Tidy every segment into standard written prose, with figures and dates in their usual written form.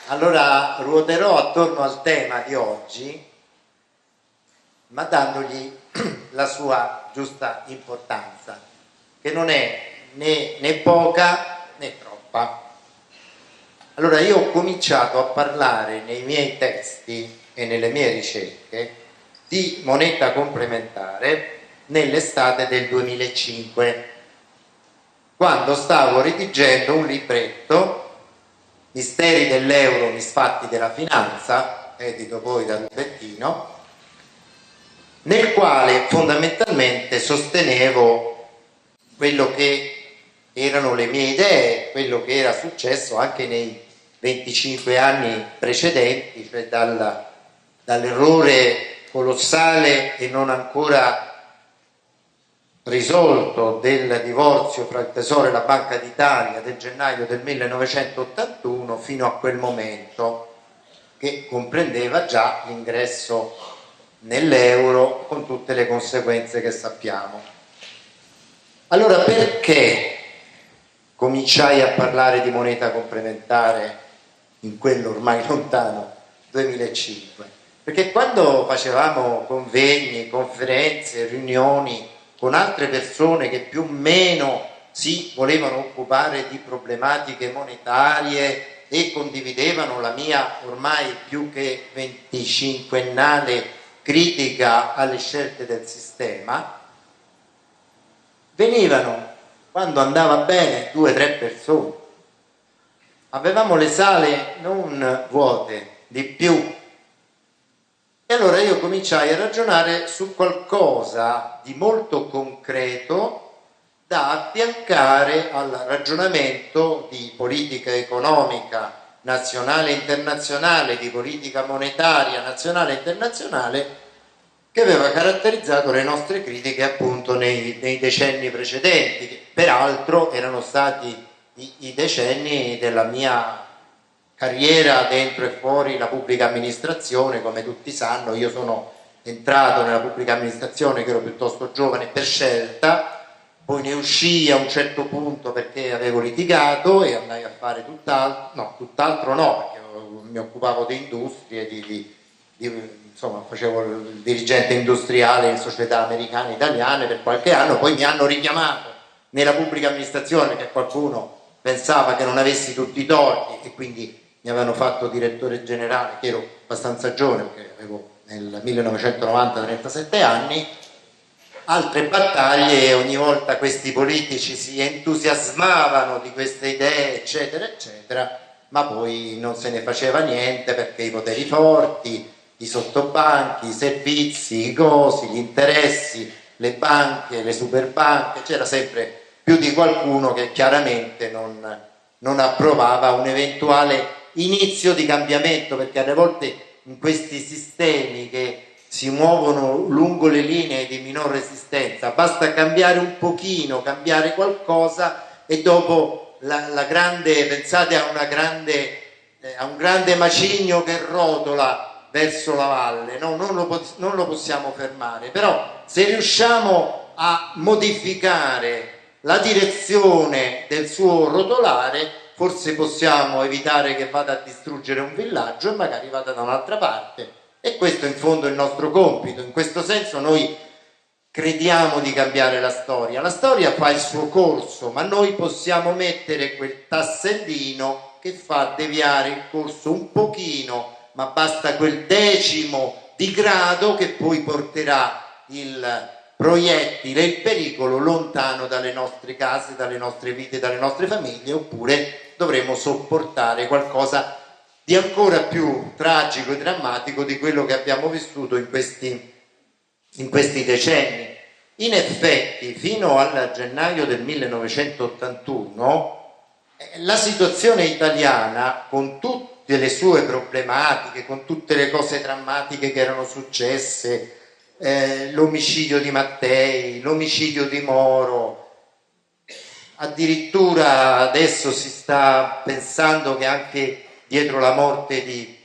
Allora ruoterò attorno al tema di oggi, ma dandogli la sua giusta importanza, che non è né poca né troppa. Allora io ho cominciato a parlare nei miei testi e nelle mie ricerche di moneta complementare nell'estate del 2005, quando stavo redigendo un libretto, Misteri dell'euro, misfatti della finanza, edito poi da Rubettino, nel quale fondamentalmente sostenevo quello che erano le mie idee, quello che era successo anche nei 25 anni precedenti, cioè dall'errore colossale e non ancora risolto del divorzio fra il Tesoro e la Banca d'Italia del gennaio del 1981 fino a quel momento, che comprendeva già l'ingresso nell'euro con tutte le conseguenze che sappiamo. Allora perché cominciai a parlare di moneta complementare in quello ormai lontano 2005? Perché quando facevamo convegni, conferenze, riunioni con altre persone che più o meno si volevano occupare di problematiche monetarie e condividevano la mia ormai più che 25ennale critica alle scelte del sistema, venivano, quando andava bene, 2 o 3 persone. Avevamo le sale non vuote, di più. E allora io cominciai a ragionare su qualcosa di molto concreto da affiancare al ragionamento di politica economica nazionale e internazionale, di politica monetaria nazionale e internazionale, che aveva caratterizzato le nostre critiche appunto nei decenni precedenti, che peraltro erano stati i decenni della mia carriera dentro e fuori la pubblica amministrazione. Come tutti sanno, io sono entrato nella pubblica amministrazione che ero piuttosto giovane per scelta, poi ne uscii a un certo punto perché avevo litigato e andai a fare tutt'altro no, perché mi occupavo di industrie, insomma facevo il dirigente industriale in società americane e italiane per qualche anno, poi mi hanno richiamato nella pubblica amministrazione perché qualcuno pensava che non avessi tutti i torti e quindi mi avevano fatto direttore generale, che ero abbastanza giovane perché avevo nel 1990 37 anni. Altre battaglie, e ogni volta questi politici si entusiasmavano di queste idee eccetera eccetera, ma poi non se ne faceva niente perché i poteri forti, i sottobanchi, i servizi, i cosi, gli interessi, le banche, le superbanche, c'era sempre più di qualcuno che chiaramente non approvava un eventuale inizio di cambiamento, perché alle volte in questi sistemi che si muovono lungo le linee di minor resistenza basta cambiare un pochino, cambiare qualcosa e dopo pensate a un grande macigno che rotola verso la valle, no? non lo possiamo fermare, però se riusciamo a modificare la direzione del suo rotolare, forse possiamo evitare che vada a distruggere un villaggio e magari vada da un'altra parte. E questo è in fondo il nostro compito. In questo senso noi crediamo di cambiare la storia fa il suo corso, ma noi possiamo mettere quel tassellino che fa deviare il corso un pochino, ma basta quel decimo di grado che poi porterà il proiettile, il pericolo lontano dalle nostre case, dalle nostre vite, dalle nostre famiglie, oppure dovremo sopportare qualcosa di ancora più tragico e drammatico di quello che abbiamo vissuto in questi decenni. In effetti, fino al gennaio del 1981, la situazione italiana, con tutte le sue problematiche, con tutte le cose drammatiche che erano successe, l'omicidio di Mattei, l'omicidio di Moro, addirittura adesso si sta pensando che anche dietro la morte di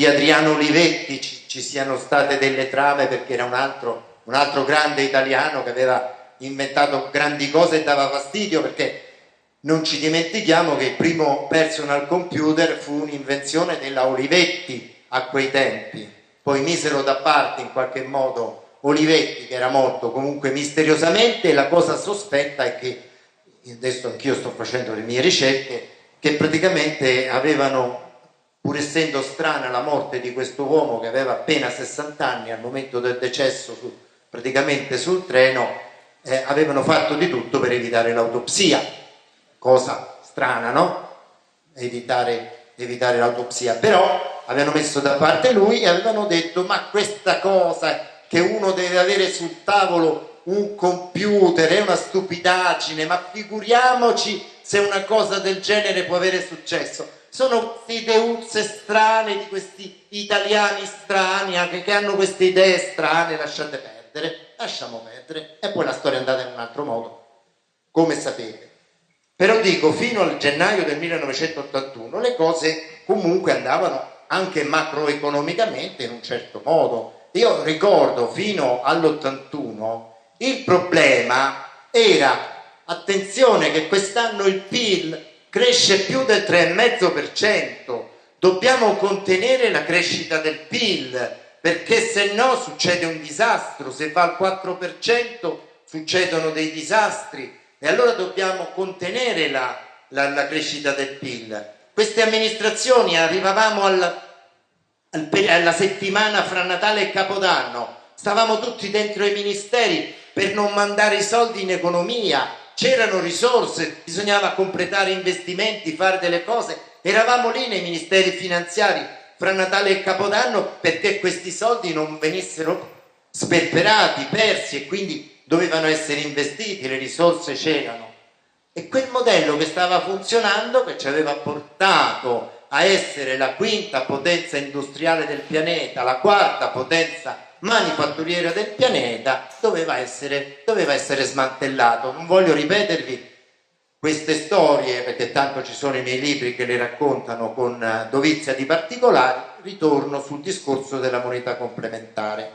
Adriano Olivetti ci siano state delle trame, perché era un altro grande italiano che aveva inventato grandi cose e dava fastidio, perché Non ci dimentichiamo che il primo personal computer fu un'invenzione della Olivetti a quei tempi, poi misero da parte in qualche modo Olivetti, che era morto comunque misteriosamente, e la cosa sospetta è che, adesso anch'io sto facendo le mie ricerche, che praticamente avevano, pur essendo strana la morte di questo uomo che aveva appena 60 anni al momento del decesso praticamente sul treno, avevano fatto di tutto per evitare l'autopsia, cosa strana, no? Evitare l'autopsia, però avevano messo da parte lui e avevano detto: ma questa cosa che uno deve avere sul tavolo un computer è una stupidaggine, ma figuriamoci se una cosa del genere può avere successo. Sono ideuzze strane di questi italiani strani che hanno queste idee strane, lasciamo perdere, e poi la storia è andata in un altro modo, come sapete. Però dico, fino al gennaio del 1981 le cose comunque andavano anche macroeconomicamente in un certo modo. Io ricordo fino all'81 il problema era, attenzione, che quest'anno il PIL cresce più del 3,5%, dobbiamo contenere la crescita del PIL, perché se no succede un disastro, se va al 4% succedono dei disastri, e allora dobbiamo contenere la crescita del PIL. Queste amministrazioni, arrivavamo alla settimana fra Natale e Capodanno, stavamo tutti dentro i ministeri per non mandare i soldi in economia, c'erano risorse, bisognava completare investimenti, fare delle cose, eravamo lì nei ministeri finanziari fra Natale e Capodanno perché questi soldi non venissero sperperati, persi, e quindi dovevano essere investiti, le risorse c'erano. E quel modello che stava funzionando, che ci aveva portato a essere la quinta potenza industriale del pianeta, la quarta potenza manifatturiera del pianeta, doveva essere smantellato. Non voglio ripetervi queste storie perché tanto ci sono i miei libri che le raccontano con dovizia di particolari. Ritorno sul discorso della moneta complementare.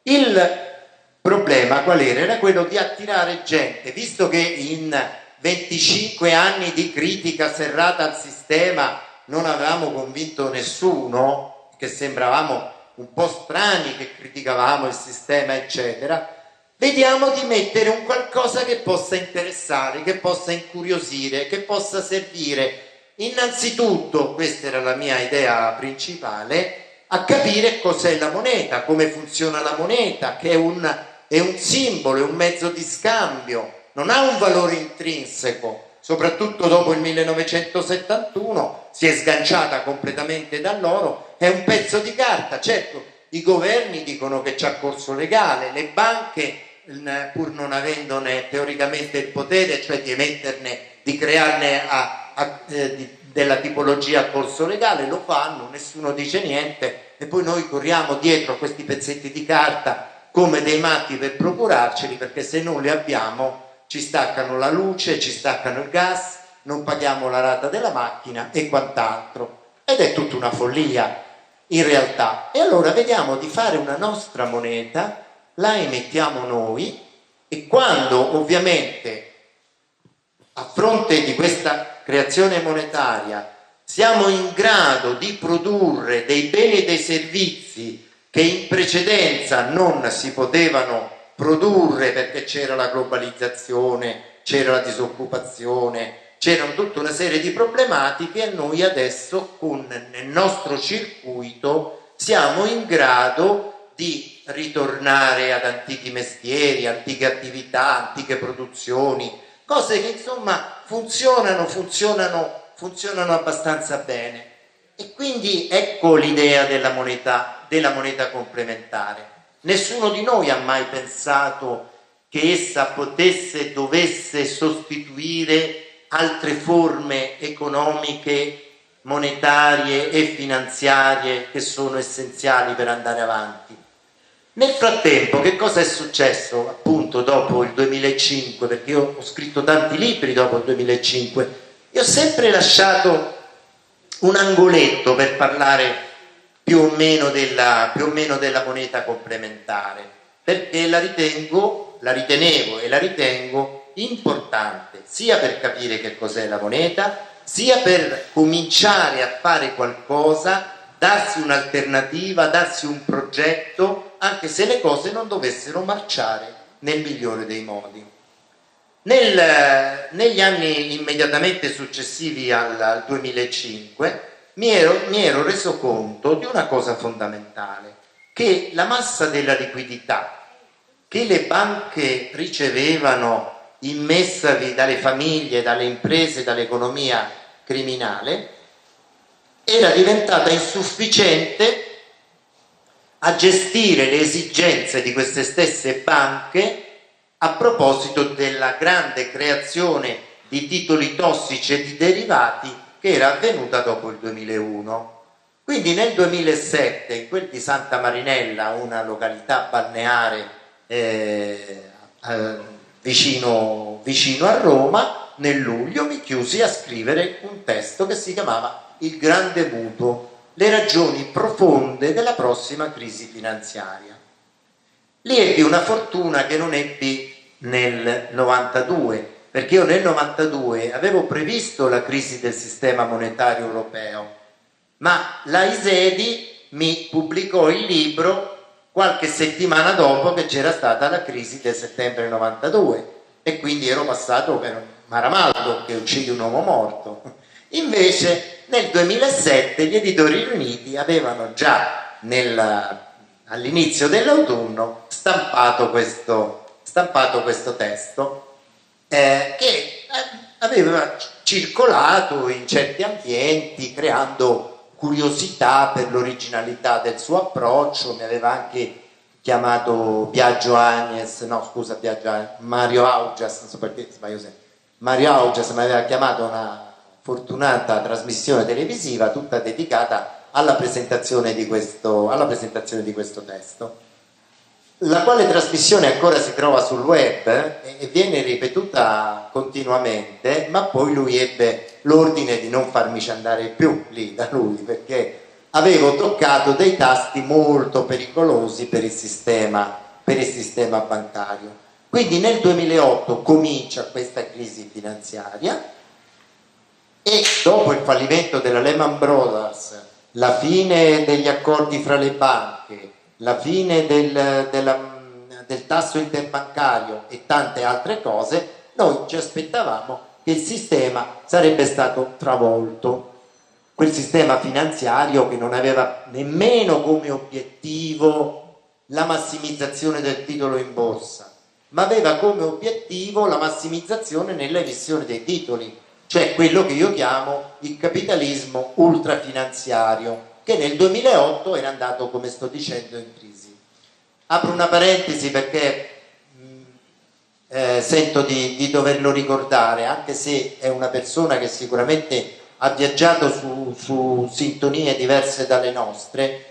Il problema qual era? Era quello di attirare gente, visto che in 25 anni di critica serrata al sistema non avevamo convinto nessuno, che sembravamo un po' strani che criticavamo il sistema eccetera, vediamo di mettere un qualcosa che possa interessare, che possa incuriosire, che possa servire innanzitutto, questa era la mia idea principale, a capire cos'è la moneta, come funziona la moneta, che è un simbolo, è un mezzo di scambio, non ha un valore intrinseco, soprattutto dopo il 1971 si è sganciata completamente dall'oro, è un pezzo di carta. Certo, i governi dicono che c'è corso legale, le banche, pur non avendone teoricamente il potere, cioè di emetterne, di crearne della tipologia a corso legale, lo fanno, nessuno dice niente, e poi noi corriamo dietro a questi pezzetti di carta come dei matti per procurarceli, perché se non li abbiamo ci staccano la luce, ci staccano il gas, non paghiamo la rata della macchina e quant'altro, ed è tutta una follia in realtà. E allora vediamo di fare una nostra moneta, la emettiamo noi, e quando ovviamente a fronte di questa creazione monetaria siamo in grado di produrre dei beni e dei servizi che in precedenza non si potevano produrre perché c'era la globalizzazione, c'era la disoccupazione, c'erano tutta una serie di problematiche, e noi adesso nel nostro circuito siamo in grado di ritornare ad antichi mestieri, antiche attività, antiche produzioni, cose che insomma funzionano abbastanza bene. E quindi ecco l'idea della moneta complementare. Nessuno di noi ha mai pensato che essa dovesse sostituire altre forme economiche, monetarie e finanziarie che sono essenziali per andare avanti. Nel frattempo, che cosa è successo appunto dopo il 2005? Perché io ho scritto tanti libri dopo il 2005, io ho sempre lasciato un angoletto per parlare più o meno della moneta complementare, perché la ritenevo e la ritengo importante sia per capire che cos'è la moneta, sia per cominciare a fare qualcosa, darsi un'alternativa, darsi un progetto, anche se le cose non dovessero marciare nel migliore dei modi. Negli anni immediatamente successivi al 2005 mi ero reso conto di una cosa fondamentale, che la massa della liquidità che le banche ricevevano immessavi dalle famiglie, dalle imprese, dall'economia criminale, era diventata insufficiente a gestire le esigenze di queste stesse banche a proposito della grande creazione di titoli tossici e di derivati che era avvenuta dopo il 2001. Quindi nel 2007, in quel di Santa Marinella, una località balneare vicino a Roma, nel luglio mi chiusi a scrivere un testo che si chiamava Il grande mutuo, le ragioni profonde della prossima crisi finanziaria. Lì ebbi una fortuna che non ebbi nel 92, perché io nel 92 avevo previsto la crisi del sistema monetario europeo, ma la Isedi mi pubblicò il libro qualche settimana dopo che c'era stata la crisi del settembre 92 e quindi ero passato per Maramaldo che uccide un uomo morto. Invece nel 2007 gli editori riuniti avevano già all'inizio dell'autunno stampato questo testo che aveva circolato in certi ambienti creando curiosità per l'originalità del suo approccio. Mi aveva anche chiamato Mario Augias, non so perché sbaglio sempre. Mario Augias mi aveva chiamato a una fortunata trasmissione televisiva tutta dedicata alla presentazione di questo testo, la quale trasmissione ancora si trova sul web e viene ripetuta continuamente, ma poi lui ebbe l'ordine di non farmici andare più lì da lui, perché avevo toccato dei tasti molto pericolosi per il sistema bancario. Quindi nel 2008 comincia questa crisi finanziaria e dopo il fallimento della Lehman Brothers, la fine degli accordi fra le banche, la fine del tasso interbancario e tante altre cose, noi ci aspettavamo che il sistema sarebbe stato travolto. Quel sistema finanziario che non aveva nemmeno come obiettivo la massimizzazione del titolo in borsa, ma aveva come obiettivo la massimizzazione nell'emissione dei titoli, cioè quello che io chiamo il capitalismo ultrafinanziario, che nel 2008 era andato, come sto dicendo, in crisi. Apro una parentesi perché sento di doverlo ricordare, anche se è una persona che sicuramente ha viaggiato su sintonie diverse dalle nostre,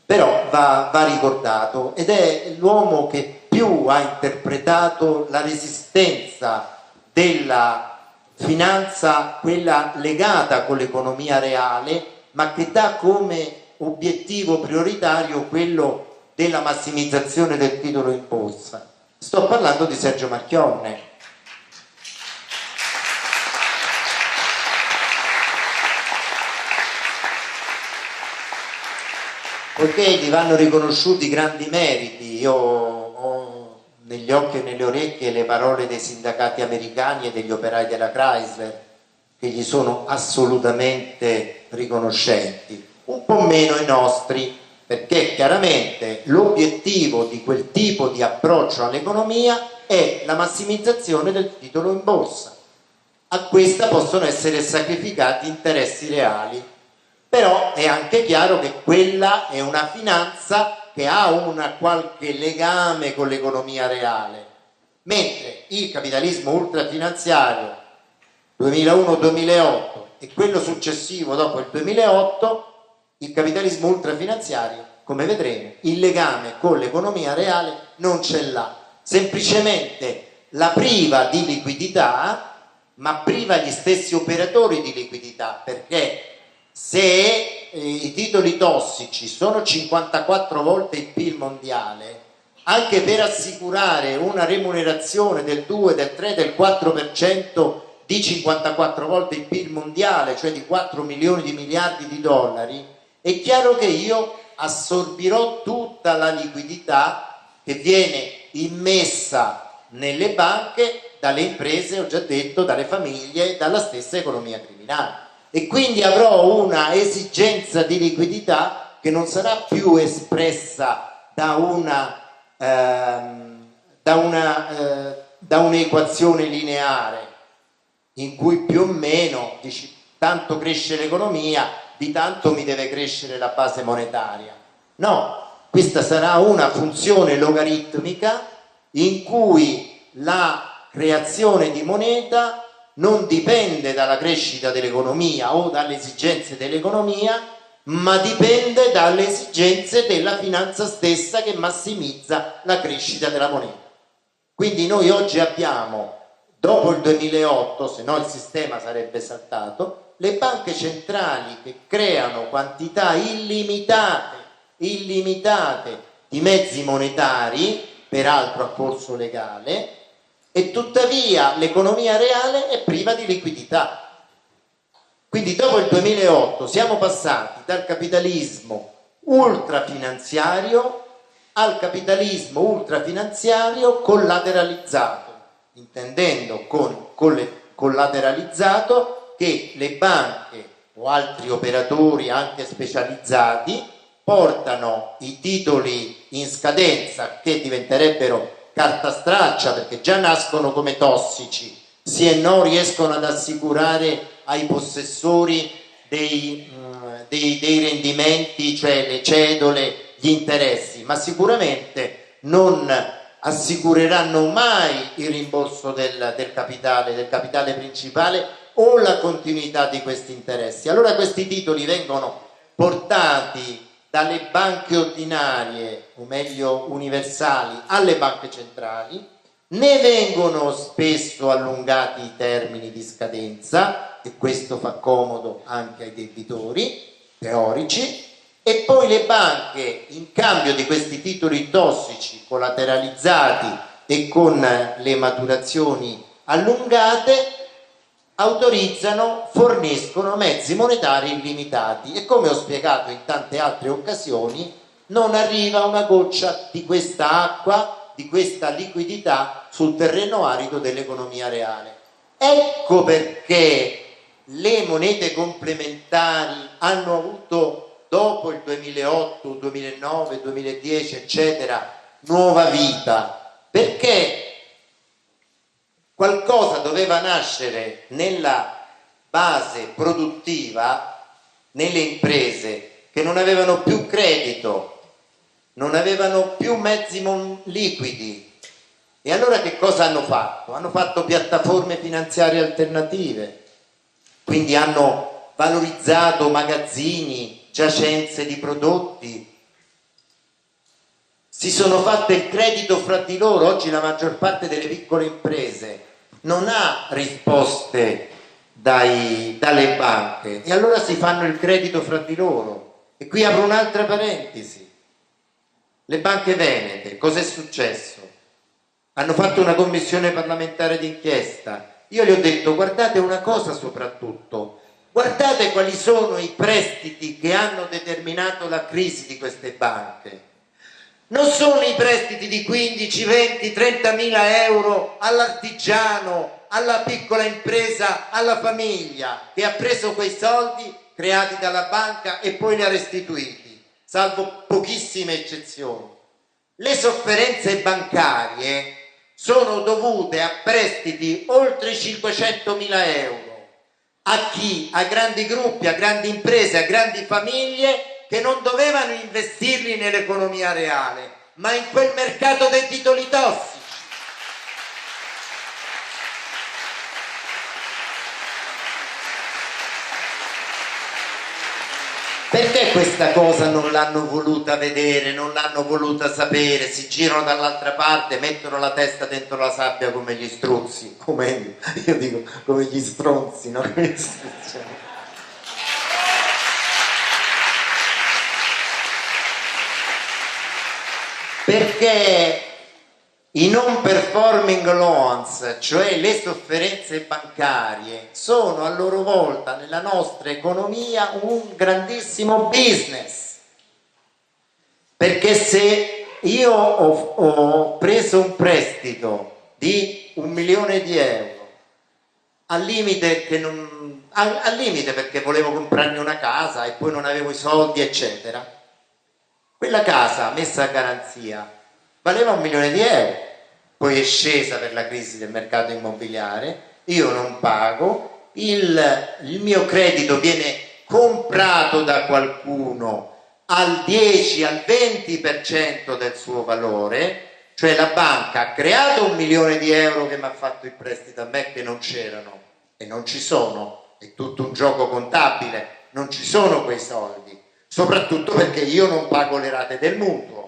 però va ricordato, ed è l'uomo che più ha interpretato la resistenza della finanza, quella legata con l'economia reale, ma che dà come obiettivo prioritario quello della massimizzazione del titolo in borsa. Sto parlando di Sergio Marchionne. Poiché gli vanno riconosciuti grandi meriti, io ho negli occhi e nelle orecchie le parole dei sindacati americani e degli operai della Chrysler, che gli sono assolutamente riconoscenti, un po' meno i nostri, perché chiaramente l'obiettivo di quel tipo di approccio all'economia è la massimizzazione del titolo in borsa. A questa possono essere sacrificati interessi reali, però è anche chiaro che quella è una finanza che ha una qualche legame con l'economia reale, mentre il capitalismo ultrafinanziario 2001-2008 e quello successivo dopo il 2008, il capitalismo ultrafinanziario, come vedremo, il legame con l'economia reale non ce l'ha, semplicemente la priva di liquidità, ma priva gli stessi operatori di liquidità, perché se i titoli tossici sono 54 volte il PIL mondiale, anche per assicurare una remunerazione del 2, del 3, del 4% di 54 volte il PIL mondiale, cioè di 4 milioni di miliardi di dollari, è chiaro che io assorbirò tutta la liquidità che viene immessa nelle banche dalle imprese, ho già detto, dalle famiglie, dalla stessa economia criminale, e quindi avrò una esigenza di liquidità che non sarà più espressa da un'equazione lineare in cui più o meno dici tanto cresce l'economia, di tanto mi deve crescere la base monetaria. No, questa sarà una funzione logaritmica in cui la creazione di moneta non dipende dalla crescita dell'economia o dalle esigenze dell'economia, ma dipende dalle esigenze della finanza stessa che massimizza la crescita della moneta. Quindi noi oggi abbiamo, dopo il 2008, se no il sistema sarebbe saltato, le banche centrali che creano quantità illimitate di mezzi monetari, peraltro a corso legale, e tuttavia l'economia reale è priva di liquidità. Quindi dopo il 2008 siamo passati dal capitalismo ultrafinanziario al capitalismo ultrafinanziario collateralizzato, intendendo con collateralizzato che le banche o altri operatori anche specializzati portano i titoli in scadenza, che diventerebbero carta straccia perché già nascono come tossici, se non riescono ad assicurare ai possessori dei rendimenti, cioè le cedole, gli interessi, ma sicuramente non assicureranno mai il rimborso del capitale principale o la continuità di questi interessi. Allora questi titoli vengono portati dalle banche ordinarie, o meglio universali, alle banche centrali, ne vengono spesso allungati i termini di scadenza, e questo fa comodo anche ai debitori teorici, e poi le banche, in cambio di questi titoli tossici collateralizzati e con le maturazioni allungate, forniscono mezzi monetari illimitati, e come ho spiegato in tante altre occasioni non arriva una goccia di questa acqua, di questa liquidità sul terreno arido dell'economia reale. Ecco perché le monete complementari hanno avuto, dopo il 2008, 2009, 2010 eccetera, nuova vita, perché qualcosa doveva nascere nella base produttiva, nelle imprese che non avevano più credito, non avevano più mezzi liquidi. E allora che cosa hanno fatto? Hanno fatto piattaforme finanziarie alternative, quindi hanno valorizzato magazzini, giacenze di prodotti, si sono fatte il credito fra di loro. Oggi la maggior parte delle piccole imprese non ha risposte dalle banche, e allora si fanno il credito fra di loro. E qui apro un'altra parentesi: le banche venete, cos'è successo? Hanno fatto una commissione parlamentare d'inchiesta. Io gli ho detto: guardate una cosa, soprattutto guardate quali sono i prestiti che hanno determinato la crisi di queste banche. Non sono i prestiti di 15, 20, 30 mila euro all'artigiano, alla piccola impresa, alla famiglia, che ha preso quei soldi creati dalla banca e poi li ha restituiti, salvo pochissime eccezioni. Le sofferenze bancarie sono dovute a prestiti oltre i 500 mila euro. A chi? A grandi gruppi, a grandi imprese, a grandi famiglie che non dovevano investirli nell'economia reale, ma in quel mercato dei titoli tossici. Perché questa cosa non l'hanno voluta vedere, non l'hanno voluta sapere? Si girano dall'altra parte, mettono la testa dentro la sabbia come gli struzzi, o meglio, io dico come gli stronzi, no? Perché i non performing loans, cioè le sofferenze bancarie, sono a loro volta nella nostra economia un grandissimo business. Perché se io ho preso un prestito di 1 milione di euro, al limite perché volevo comprarmi una casa e poi non avevo i soldi, eccetera, quella casa messa a garanzia valeva 1 milione di euro, poi è scesa per la crisi del mercato immobiliare, io non pago, il mio credito viene comprato da qualcuno al 10, al 20% del suo valore, cioè la banca ha creato 1 milione di euro che mi ha fatto il prestito a me, che non c'erano e non ci sono, è tutto un gioco contabile, non ci sono quei soldi, soprattutto perché io non pago le rate del mutuo.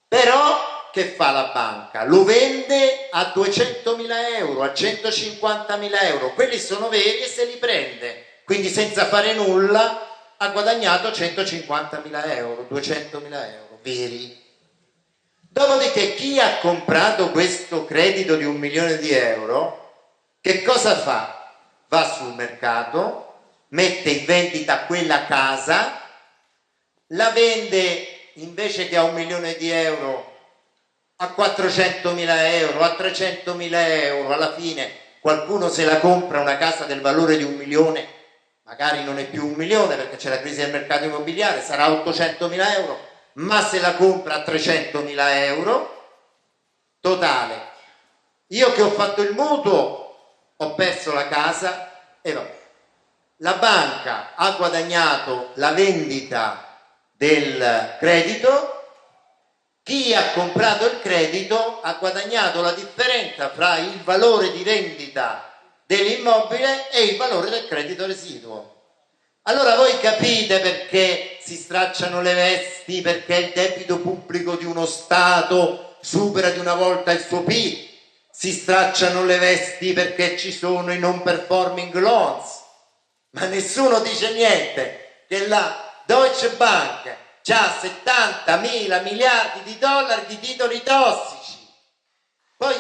Però che fa la banca? Lo vende a 200.000 euro, a 150.000 euro, quelli sono veri e se li prende, quindi senza fare nulla ha guadagnato 150.000 euro, 200.000 euro veri. Dopodiché chi ha comprato questo credito di 1 milione di euro, che cosa fa? Va sul mercato, mette in vendita quella casa, la vende invece che a 1 milione di euro a 400.000 euro, a 300.000 euro, alla fine qualcuno se la compra una casa del valore di 1 milione, magari non è più 1 milione perché c'è la crisi del mercato immobiliare, sarà 800.000 euro, ma se la compra a 300.000 euro, totale. Io che ho fatto il mutuo ho perso la casa e vabbè. La banca ha guadagnato la vendita del credito, chi ha comprato il credito ha guadagnato la differenza fra il valore di vendita dell'immobile e il valore del credito residuo. Allora voi capite perché si stracciano le vesti, perché il debito pubblico di uno Stato supera di una volta il suo PIL, si stracciano le vesti perché ci sono i non performing loans, ma nessuno dice niente che la Deutsche Bank c'ha 70.000 miliardi di dollari di titoli tossici. Poi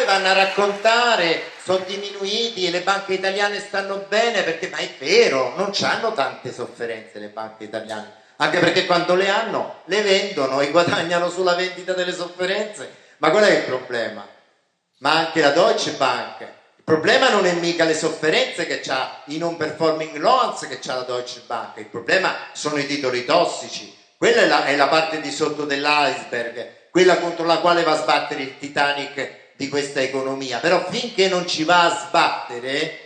vanno a raccontare sono diminuiti e le banche italiane stanno bene, perché ma è vero, non c'hanno tante sofferenze le banche italiane, anche perché quando le hanno le vendono e guadagnano sulla vendita delle sofferenze. Ma qual è il problema? Ma anche la Deutsche Bank, il problema non è mica le sofferenze che c'ha, i non performing loans che c'ha la Deutsche Bank, il problema sono i titoli tossici. Quella è la parte di sotto dell'iceberg, quella contro la quale va a sbattere il Titanic di questa economia. Però finché non ci va a sbattere,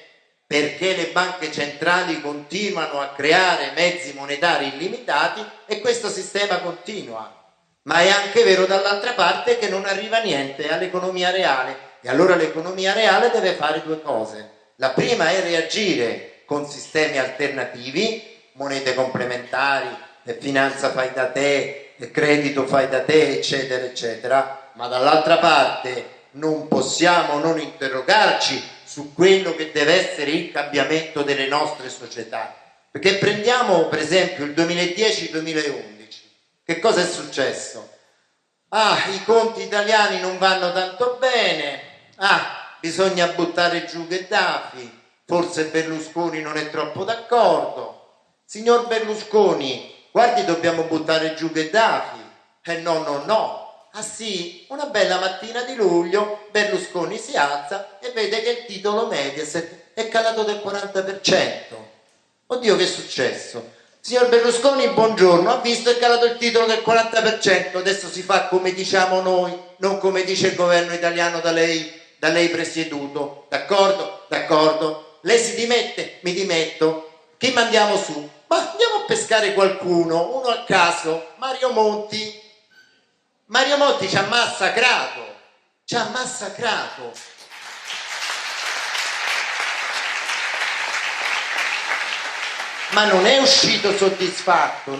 perché le banche centrali continuano a creare mezzi monetari illimitati e questo sistema continua. Ma è anche vero dall'altra parte che non arriva niente all'economia reale, e allora l'economia reale deve fare due cose. La prima è reagire con sistemi alternativi, monete complementari, finanza fai da te, credito fai da te, eccetera eccetera, ma dall'altra parte non possiamo non interrogarci su quello che deve essere il cambiamento delle nostre società. Perché prendiamo per esempio il 2010-2011, che cosa è successo? I conti italiani non vanno tanto bene, bisogna buttare giù Gheddafi, forse Berlusconi non è troppo d'accordo. Signor Berlusconi, guardi, dobbiamo buttare giù Gheddafi. No. Ah sì, una bella mattina di luglio Berlusconi si alza e vede che il titolo Mediaset è calato del 40%. Oddio, che è successo? Signor Berlusconi, buongiorno, ha visto è calato il titolo del 40%, adesso si fa come diciamo noi, non come dice il governo italiano da lei presieduto. D'accordo? D'accordo. Lei si dimette? Mi dimetto. Chi mandiamo su? Ma andiamo a pescare qualcuno, uno a caso, Mario Monti. Mario Monti ci ha massacrato. Ma non è uscito soddisfatto.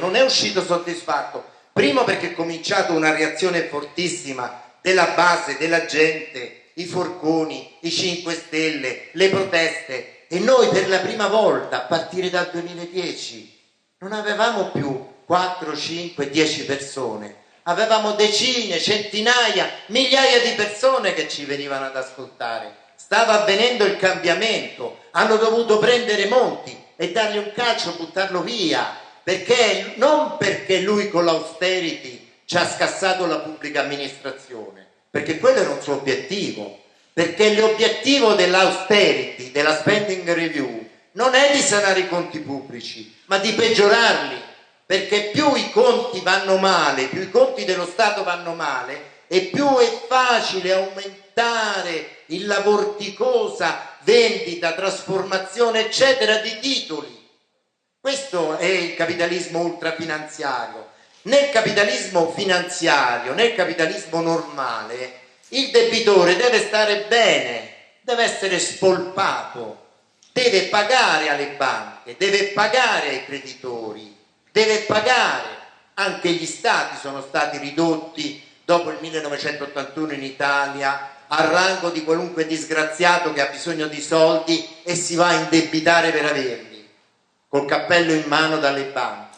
Primo perché è cominciata una reazione fortissima della base, della gente, i forconi, i 5 Stelle, le proteste. E noi per la prima volta, a partire dal 2010, non avevamo più 4, 5, 10 persone, avevamo decine, centinaia, migliaia di persone che ci venivano ad ascoltare. Stava avvenendo il cambiamento, hanno dovuto prendere Monti e dargli un calcio, buttarlo via, perché non perché lui con l'austerity ci ha scassato la pubblica amministrazione, perché quello era un suo obiettivo, perché l'obiettivo dell'austerity, della spending review, non è di sanare i conti pubblici, ma di peggiorarli, perché più i conti vanno male, più i conti dello Stato vanno male, e più è facile aumentare la vorticosa vendita, trasformazione, eccetera, di titoli. Questo è il capitalismo ultrafinanziario. Nel capitalismo finanziario, nel capitalismo normale, il debitore deve stare bene, deve essere spolpato, deve pagare alle banche, deve pagare ai creditori, deve pagare. Anche gli stati sono stati ridotti dopo il 1981 in Italia al rango di qualunque disgraziato che ha bisogno di soldi e si va a indebitare per averli, col cappello in mano dalle banche.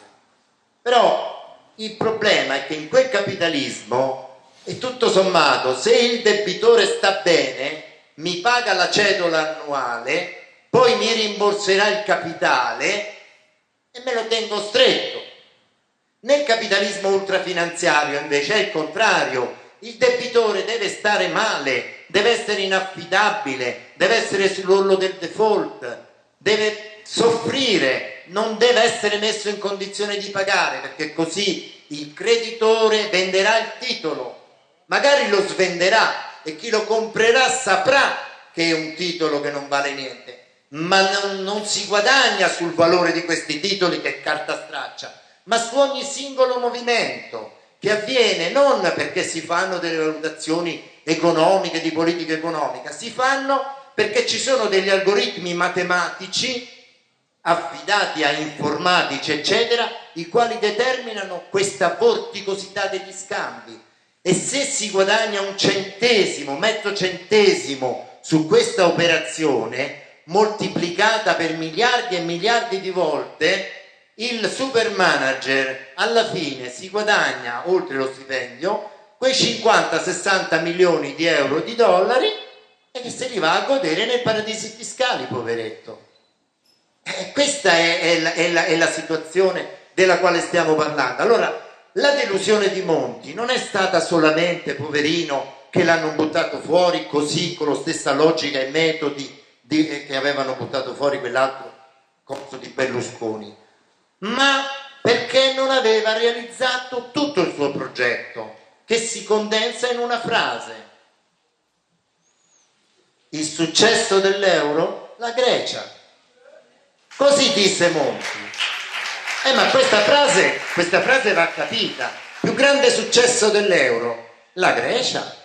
Però il problema è che in quel capitalismo, e tutto sommato, se il debitore sta bene, mi paga la cedola annuale, poi mi rimborserà il capitale e me lo tengo stretto. Nel capitalismo ultrafinanziario invece è il contrario, il debitore deve stare male, deve essere inaffidabile, deve essere sull'orlo del default, deve soffrire, non deve essere messo in condizione di pagare, perché così il creditore venderà il titolo, magari lo svenderà e chi lo comprerà saprà che è un titolo che non vale niente, ma non si guadagna sul valore di questi titoli che è carta straccia, ma su ogni singolo movimento che avviene non perché si fanno delle valutazioni economiche, di politica economica, si fanno perché ci sono degli algoritmi matematici affidati a informatici, eccetera, i quali determinano questa vorticosità degli scambi. E se si guadagna un centesimo, mezzo centesimo su questa operazione, moltiplicata per miliardi e miliardi di volte, il super manager alla fine si guadagna, oltre lo stipendio, quei 50-60 milioni di euro, di dollari, e che se li va a godere nei paradisi fiscali, poveretto. Questa è la situazione della quale stiamo parlando. Allora, la delusione di Monti non è stata solamente, poverino, che l'hanno buttato fuori così, con la stessa logica e metodi che avevano buttato fuori quell'altro corso di Berlusconi, ma perché non aveva realizzato tutto il suo progetto, che si condensa in una frase: il successo dell'euro? La Grecia. Così disse Monti. Ma questa frase va capita. Più grande successo dell'euro? La Grecia.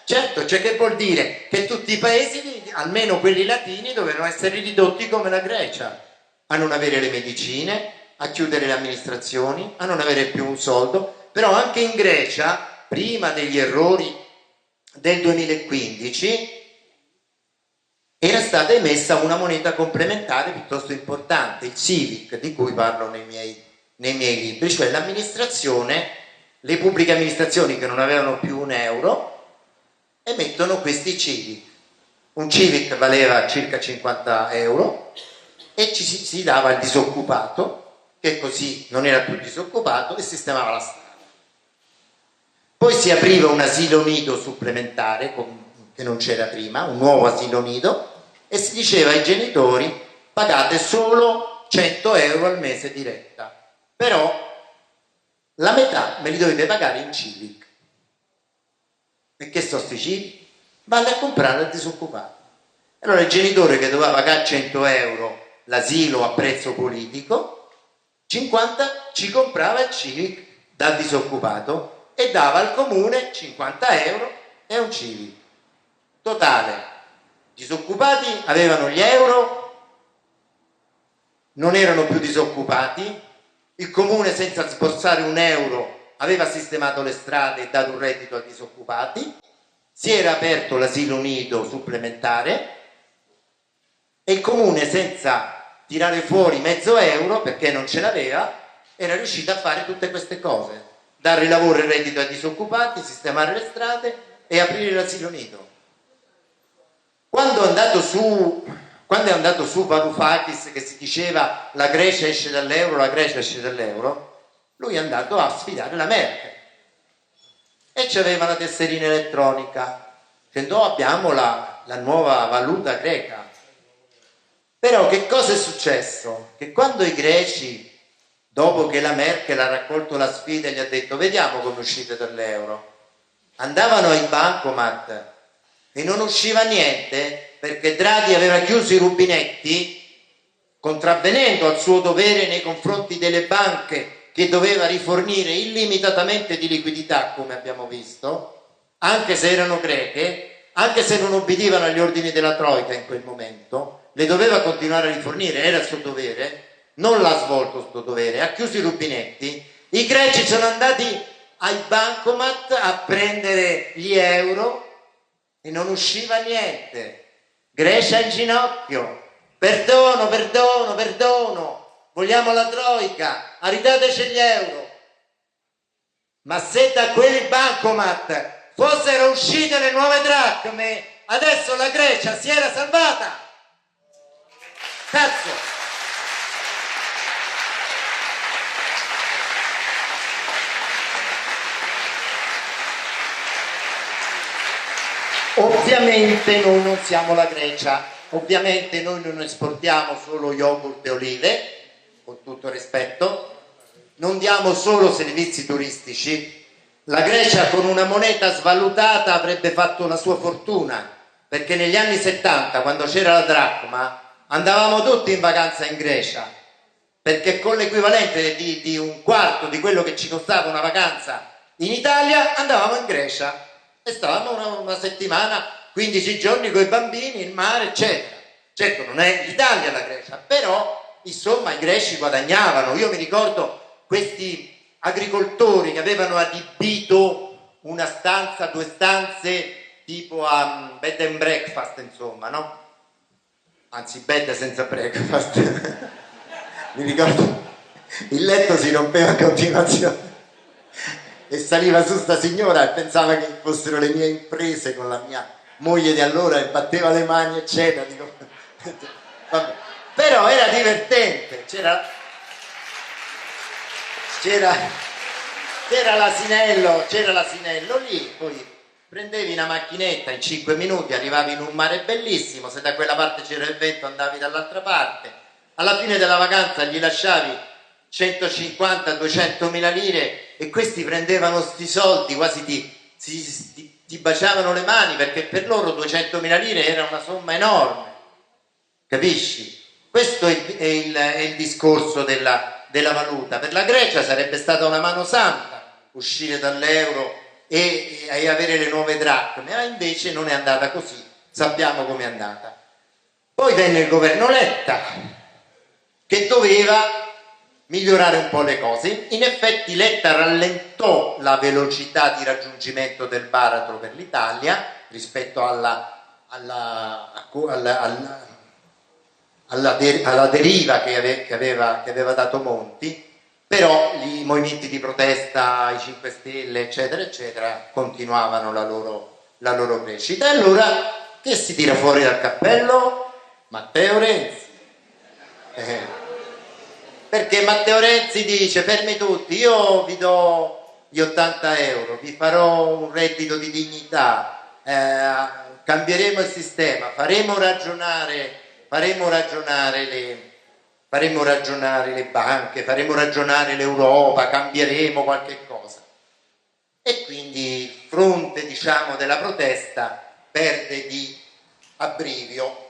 Certo, cioè che vuol dire? Che tutti i paesi, almeno quelli latini, dovevano essere ridotti come la Grecia, a non avere le medicine, a chiudere le amministrazioni, a non avere più un soldo. Però anche in Grecia, prima degli errori del 2015, era stata emessa una moneta complementare piuttosto importante, il Civic, di cui parlo nei miei libri, cioè l'amministrazione, le pubbliche amministrazioni che non avevano più un euro emettono questi Civic. Un Civic valeva circa 50 euro e si dava al disoccupato, che così non era più disoccupato, e sistemava la strada. Poi si apriva un asilo nido supplementare, che non c'era prima, un nuovo asilo nido, e si diceva ai genitori: pagate solo 100 euro al mese di retta, però la metà me li dovete pagare in Civic. E che sono sti Civic? Vale a comprare al disoccupato. Allora il genitore, che doveva pagare 100 euro l'asilo a prezzo politico, 50 ci comprava il Civic dal disoccupato e dava al comune 50 euro e un Civic. Totale: disoccupati avevano gli euro, non erano più disoccupati, il comune senza sborsare un euro aveva sistemato le strade e dato un reddito ai disoccupati, si era aperto l'asilo nido supplementare e il comune, senza tirare fuori €0,5 perché non ce l'aveva, era riuscita a fare tutte queste cose: dare lavoro e reddito ai disoccupati, sistemare le strade e aprire l'asilo nido. Quando è andato su Varoufakis, che si diceva la Grecia esce dall'euro, lui è andato a sfidare la Merkel e c'aveva la tesserina elettronica, dicendo abbiamo la nuova valuta greca. Però che cosa è successo? Che quando i greci, dopo che la Merkel ha raccolto la sfida e gli ha detto vediamo come uscite dall'euro, andavano ai bancomat e non usciva niente perché Draghi aveva chiuso i rubinetti, contravvenendo al suo dovere nei confronti delle banche, che doveva rifornire illimitatamente di liquidità, come abbiamo visto, anche se erano greche, anche se non obbedivano agli ordini della Troica in quel momento, le doveva continuare a rifornire, era il suo dovere, non l'ha svolto questo dovere, ha chiuso i rubinetti. I greci sono andati ai bancomat a prendere gli euro e non usciva niente. Grecia in ginocchio, perdono, vogliamo la Troica, ridateci gli euro. Ma se da quei bancomat fossero uscite le nuove dracme, adesso la Grecia si era salvata. Cazzo! Ovviamente noi non siamo la Grecia, ovviamente noi non esportiamo solo yogurt e olive, con tutto rispetto, non diamo solo servizi turistici. La Grecia con una moneta svalutata avrebbe fatto una sua fortuna, perché negli anni 70, quando c'era la dracma, andavamo tutti in vacanza in Grecia, perché con l'equivalente di un quarto di quello che ci costava una vacanza in Italia andavamo in Grecia e stavamo una settimana, 15 giorni con i bambini, il mare, eccetera. Certo non è l'Italia la Grecia, però insomma i greci guadagnavano. Io mi ricordo questi agricoltori che avevano adibito una stanza, 2 stanze tipo a bed and breakfast, insomma, no? Anzi, bed senza breakfast. Mi ricordo il letto si rompeva a continuazione e saliva su sta signora e pensava che fossero le mie imprese con la mia moglie di allora e batteva le mani eccetera. Dico, vabbè. Però era divertente, c'era l'asinello lì, poi prendevi una macchinetta, in 5 minuti arrivavi in un mare bellissimo, se da quella parte c'era il vento andavi dall'altra parte, alla fine della vacanza gli lasciavi 150-200 mila lire e questi prendevano sti soldi, quasi ti baciavano le mani, perché per loro 200 mila lire era una somma enorme, capisci? Questo è il discorso della valuta. Per la Grecia sarebbe stata una mano santa uscire dall'euro e avere le nuove dracme, ma invece non è andata così, sappiamo com'è andata. Poi venne il governo Letta, che doveva migliorare un po' le cose. In effetti Letta rallentò la velocità di raggiungimento del baratro per l'Italia rispetto alla deriva che aveva dato Monti, però i movimenti di protesta, i 5 Stelle, eccetera, eccetera, continuavano la loro crescita. E allora che si tira fuori dal cappello? Matteo Renzi. Perché Matteo Renzi dice: fermi tutti, io vi do gli 80 euro, vi farò un reddito di dignità, cambieremo il sistema, faremo ragionare le banche, faremo ragionare l'Europa, cambieremo qualche cosa. E quindi il fronte, diciamo, della protesta perde di abbrivio.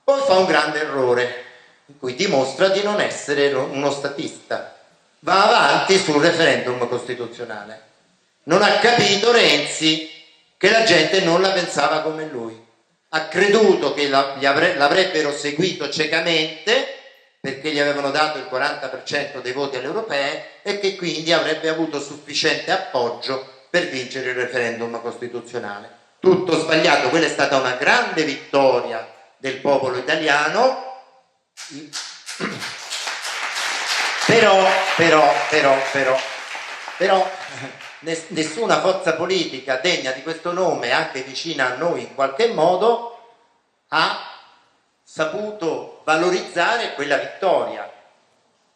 Poi fa un grande errore, in cui dimostra di non essere uno statista. Va avanti sul referendum costituzionale. Non ha capito Renzi che la gente non la pensava come lui. Ha creduto che l'avrebbero seguito ciecamente perché gli avevano dato il 40% dei voti alle europee e che quindi avrebbe avuto sufficiente appoggio per vincere il referendum costituzionale. Tutto sbagliato, quella è stata una grande vittoria del popolo italiano, però nessuna forza politica degna di questo nome, anche vicina a noi in qualche modo, ha saputo valorizzare quella vittoria,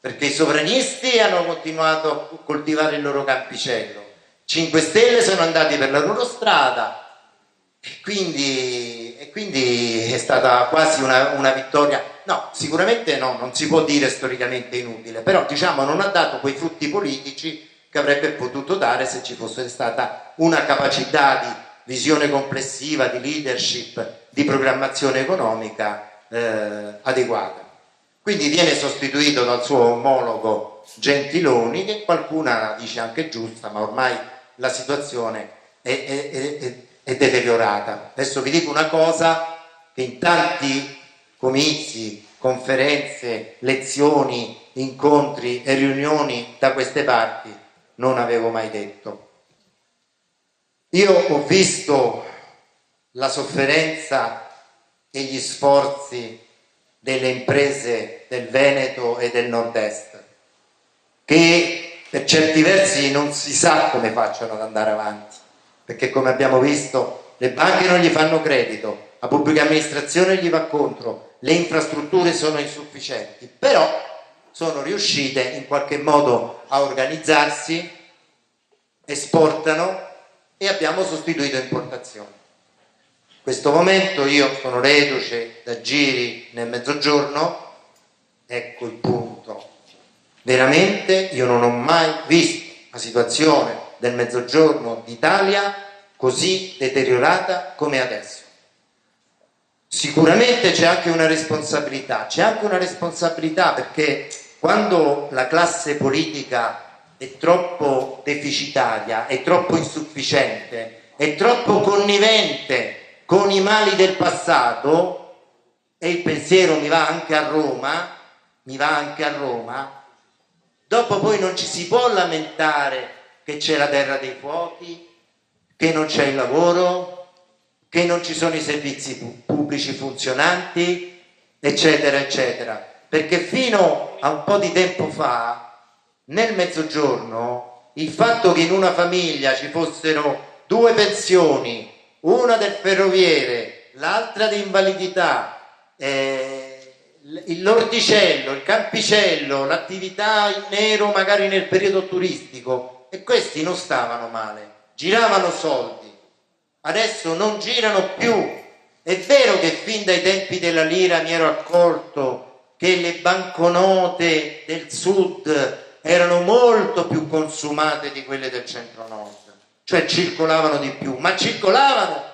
perché i sovranisti hanno continuato a coltivare il loro campicello, 5 Stelle sono andati per la loro strada e quindi è stata quasi una vittoria. No, sicuramente no, non si può dire storicamente inutile, però diciamo non ha dato quei frutti politici che avrebbe potuto dare se ci fosse stata una capacità di visione complessiva, di leadership, di programmazione economica adeguata. Quindi viene sostituito dal suo omologo Gentiloni, che qualcuna dice anche giusta, ma ormai la situazione è deteriorata. Adesso vi dico una cosa che in tanti comizi, conferenze, lezioni, incontri e riunioni da queste parti non avevo mai detto. Io ho visto la sofferenza e gli sforzi delle imprese del Veneto e del Nord-Est, che per certi versi non si sa come facciano ad andare avanti, perché come abbiamo visto le banche non gli fanno credito, la pubblica amministrazione gli va contro, le infrastrutture sono insufficienti, però sono riuscite in qualche modo a organizzarsi, esportano e abbiamo sostituito importazioni. In questo momento io sono reduce da giri nel Mezzogiorno, ecco il punto. Veramente io non ho mai visto una situazione del Mezzogiorno d'Italia così deteriorata come adesso. Sicuramente c'è anche una responsabilità perché quando la classe politica è troppo deficitaria, è troppo insufficiente, è troppo connivente con i mali del passato, e il pensiero mi va anche a Roma, dopo poi non ci si può lamentare che c'è la terra dei fuochi, che non c'è il lavoro, che non ci sono i servizi pubblici funzionanti, eccetera, eccetera. Perché fino a un po' di tempo fa, nel Mezzogiorno, il fatto che in una famiglia ci fossero 2 pensioni, una del ferroviere, l'altra di invalidità, l'orticello, il campicello, l'attività in nero magari nel periodo turistico, e questi non stavano male, giravano soldi. Adesso non girano più. È vero che fin dai tempi della lira mi ero accorto che le banconote del sud erano molto più consumate di quelle del centro-nord, cioè circolavano di più, ma circolavano.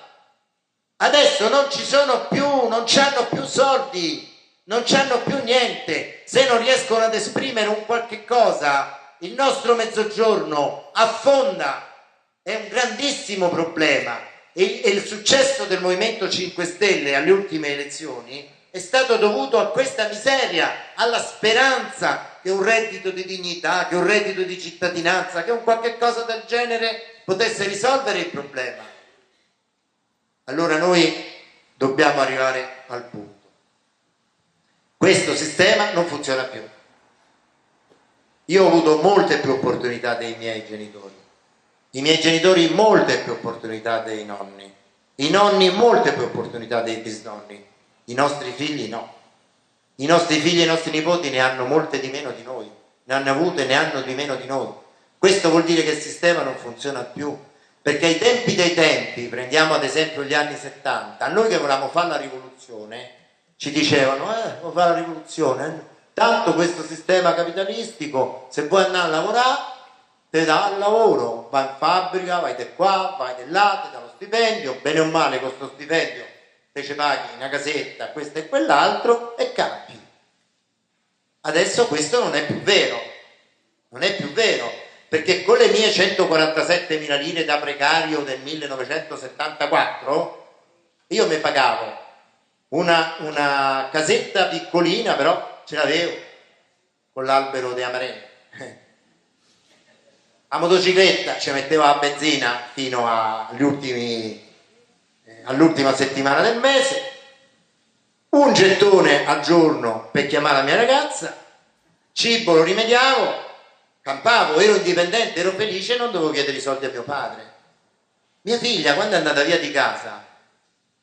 Adesso non ci sono più, non c'hanno più soldi, non c'hanno più niente. Se non riescono ad esprimere un qualche cosa, il nostro Mezzogiorno affonda. È un grandissimo problema. E il successo del Movimento 5 Stelle alle ultime elezioni è stato dovuto a questa miseria, alla speranza che un reddito di dignità, che un reddito di cittadinanza, che un qualche cosa del genere potesse risolvere il problema. Allora noi dobbiamo arrivare al punto. Questo sistema non funziona più. Io ho avuto molte più opportunità dei miei genitori. I miei genitori molte più opportunità dei nonni, i nonni molte più opportunità dei bisnonni, i nostri figli no. I nostri figli e i nostri nipoti ne hanno molte di meno di noi, ne hanno avute e ne hanno di meno di noi. Questo vuol dire che il sistema non funziona più, perché ai tempi dei tempi, prendiamo ad esempio gli anni 70, a noi che volevamo fare la rivoluzione ci dicevano vuoi fare la rivoluzione? Tanto questo sistema capitalistico, se vuoi andare a lavorare ti dà il lavoro, vai in fabbrica, vai di qua, vai di là, ti dà lo stipendio, bene o male con questo stipendio te ci paghi una casetta, questo e quell'altro e campi. Adesso questo non è più vero, perché con le mie 147.000 lire da precario del 1974 io mi pagavo una casetta piccolina, però ce l'avevo con l'albero di Amarene. La motocicletta ci mettevo la benzina fino all'ultima settimana del mese, un gettone al giorno per chiamare la mia ragazza, cibo lo rimediavo, campavo, ero indipendente, ero felice, non dovevo chiedere i soldi a mio padre. Mia figlia, quando è andata via di casa,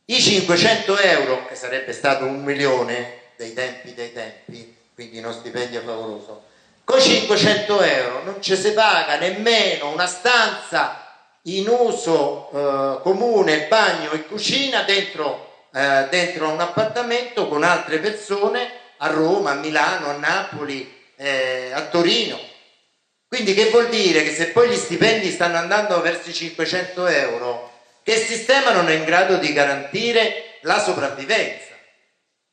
i 500 euro, che sarebbe stato 1.000.000 dei tempi, quindi uno stipendio favoloso, con 500 euro non ci si paga nemmeno una stanza in uso comune, bagno e cucina dentro un appartamento con altre persone a Roma, a Milano, a Napoli, a Torino. Quindi che vuol dire? Che se poi gli stipendi stanno andando verso i 500 euro, che il sistema non è in grado di garantire la sopravvivenza.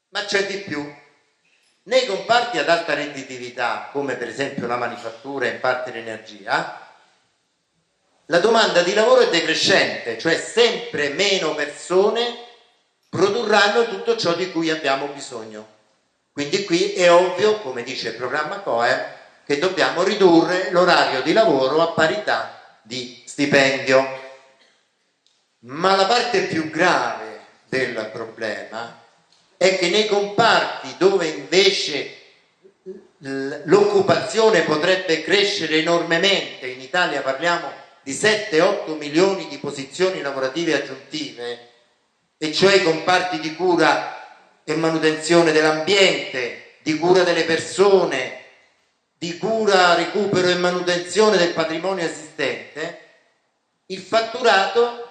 Ma c'è di più. Nei comparti ad alta redditività, come per esempio la manifattura e in parte l'energia, la domanda di lavoro è decrescente, cioè sempre meno persone produrranno tutto ciò di cui abbiamo bisogno. Quindi qui è ovvio, come dice il programma COE, che dobbiamo ridurre l'orario di lavoro a parità di stipendio. Ma la parte più grave del problema è che nei comparti dove invece l'occupazione potrebbe crescere enormemente, in Italia parliamo di 7-8 milioni di posizioni lavorative aggiuntive, e cioè i comparti di cura e manutenzione dell'ambiente, di cura delle persone, di cura, recupero e manutenzione del patrimonio esistente, il fatturato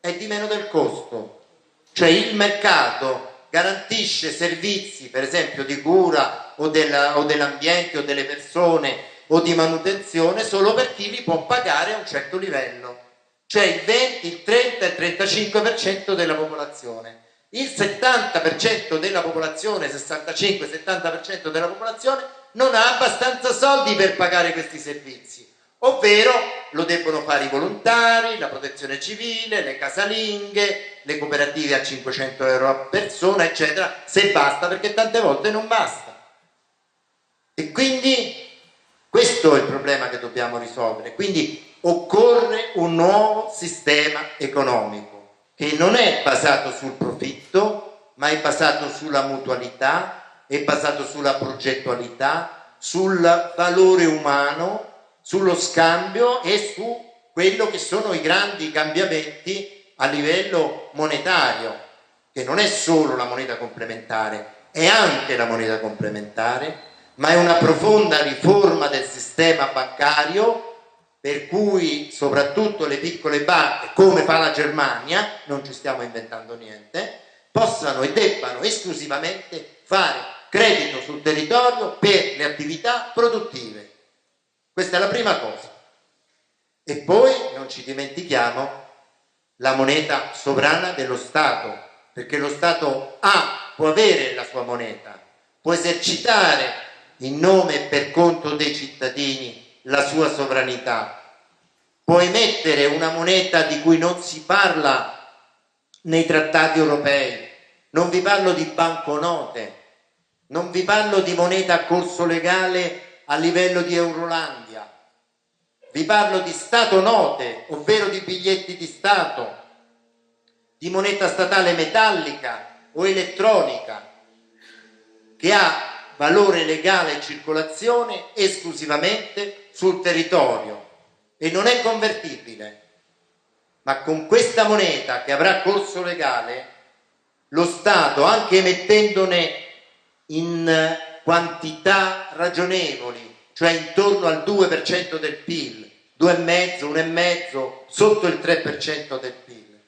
è di meno del costo, cioè il mercato garantisce servizi, per esempio di cura o dell'ambiente o delle persone o di manutenzione solo per chi li può pagare a un certo livello, cioè il 20, il 30 e il 35% della popolazione. Il 70% della popolazione, 65-70% della popolazione non ha abbastanza soldi per pagare questi servizi, ovvero lo debbono fare i volontari, la protezione civile, le casalinghe, le cooperative a 500 euro a persona, eccetera, se basta, perché tante volte non basta. E quindi questo è il problema che dobbiamo risolvere. Quindi occorre un nuovo sistema economico che non è basato sul profitto, ma è basato sulla mutualità, è basato sulla progettualità, sul valore umano, sullo scambio e su quello che sono i grandi cambiamenti a livello monetario, che non è solo la moneta complementare, è anche la moneta complementare, ma è una profonda riforma del sistema bancario, per cui soprattutto le piccole banche, come fa la Germania, non ci stiamo inventando niente, possano e debbano esclusivamente fare credito sul territorio per le attività produttive. Questa è la prima cosa. E poi non ci dimentichiamo la moneta sovrana dello Stato, perché lo Stato può avere la sua moneta, può esercitare in nome e per conto dei cittadini la sua sovranità, può emettere una moneta di cui non si parla nei trattati europei. Non vi parlo di banconote, non vi parlo di moneta a corso legale a livello di Eurolandia, vi parlo di Stato-note, ovvero di biglietti di Stato, di moneta statale metallica o elettronica, che ha valore legale e circolazione esclusivamente sul territorio e non è convertibile. Ma con questa moneta, che avrà corso legale, lo Stato, anche emettendone in quantità ragionevoli, cioè intorno al 2% del PIL, 2,5, 1,5, sotto il 3% del PIL,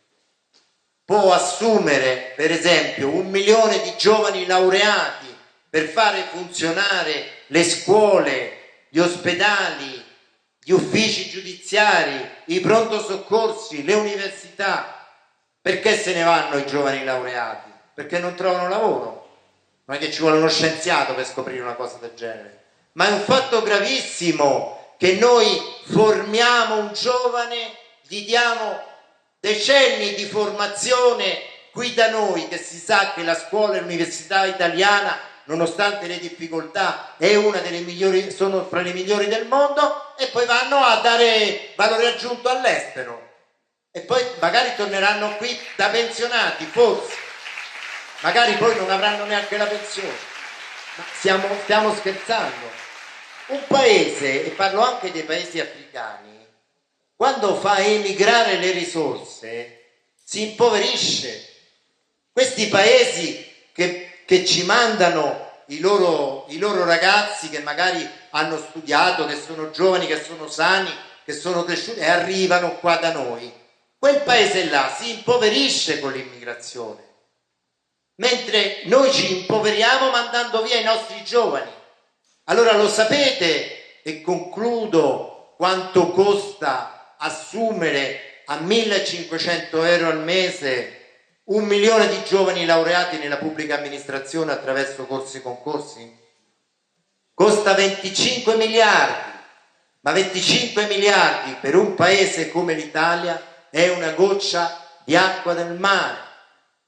può assumere per esempio 1 milione di giovani laureati per fare funzionare le scuole, gli ospedali, gli uffici giudiziari, i pronto soccorsi, le università. Perché se ne vanno i giovani laureati? Perché non trovano lavoro. Non è che ci vuole uno scienziato per scoprire una cosa del genere, ma è un fatto gravissimo che noi formiamo un giovane, gli diamo decenni di formazione qui da noi, che si sa che la scuola e l'università italiana, nonostante le difficoltà, è una delle migliori, sono fra le migliori del mondo, e poi vanno a dare valore aggiunto all'estero e poi magari torneranno qui da pensionati, forse. magari poi non avranno neanche la pensione. Ma stiamo scherzando. Un paese, e parlo anche dei paesi africani, quando fa emigrare le risorse si impoverisce. Questi paesi che ci mandano i loro ragazzi che magari hanno studiato, che sono giovani, che sono sani, che sono cresciuti e arrivano qua da noi, quel paese là si impoverisce con l'immigrazione, mentre noi ci impoveriamo mandando via i nostri giovani. Allora lo sapete, e concludo, quanto costa assumere a 1.500 euro al mese 1 milione di giovani laureati nella pubblica amministrazione attraverso corsi e concorsi? Costa 25 miliardi, ma 25 miliardi per un paese come l'Italia è una goccia di acqua del mare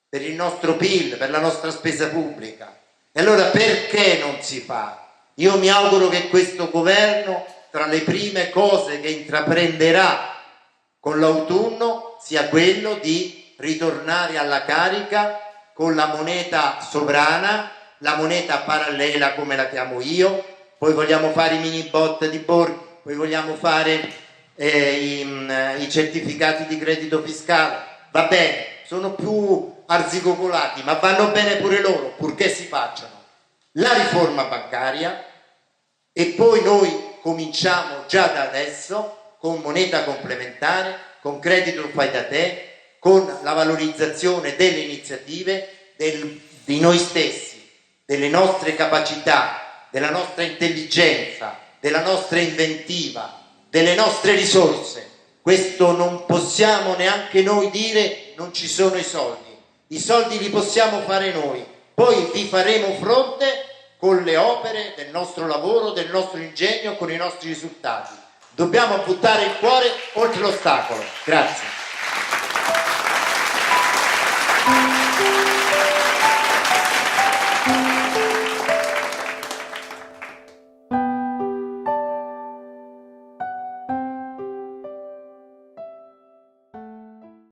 per il nostro PIL, per la nostra spesa pubblica. E allora perché non si fa? Io mi auguro che questo governo, tra le prime cose che intraprenderà con l'autunno, sia quello di ritornare alla carica con la moneta sovrana, la moneta parallela come la chiamo io. Poi vogliamo fare i mini bot di Borghi, poi vogliamo fare i certificati di credito fiscale, va bene, sono più arzigogolati, ma vanno bene pure loro, purché si facciano la riforma bancaria. E poi noi cominciamo già da adesso con moneta complementare, con credito fai da te, con la valorizzazione delle iniziative, di noi stessi, delle nostre capacità, della nostra intelligenza, della nostra inventiva, delle nostre risorse. Questo non possiamo neanche noi dire non ci sono i soldi li possiamo fare noi, poi vi faremo fronte con le opere del nostro lavoro, del nostro ingegno, con i nostri risultati. Dobbiamo buttare il cuore oltre l'ostacolo. Grazie.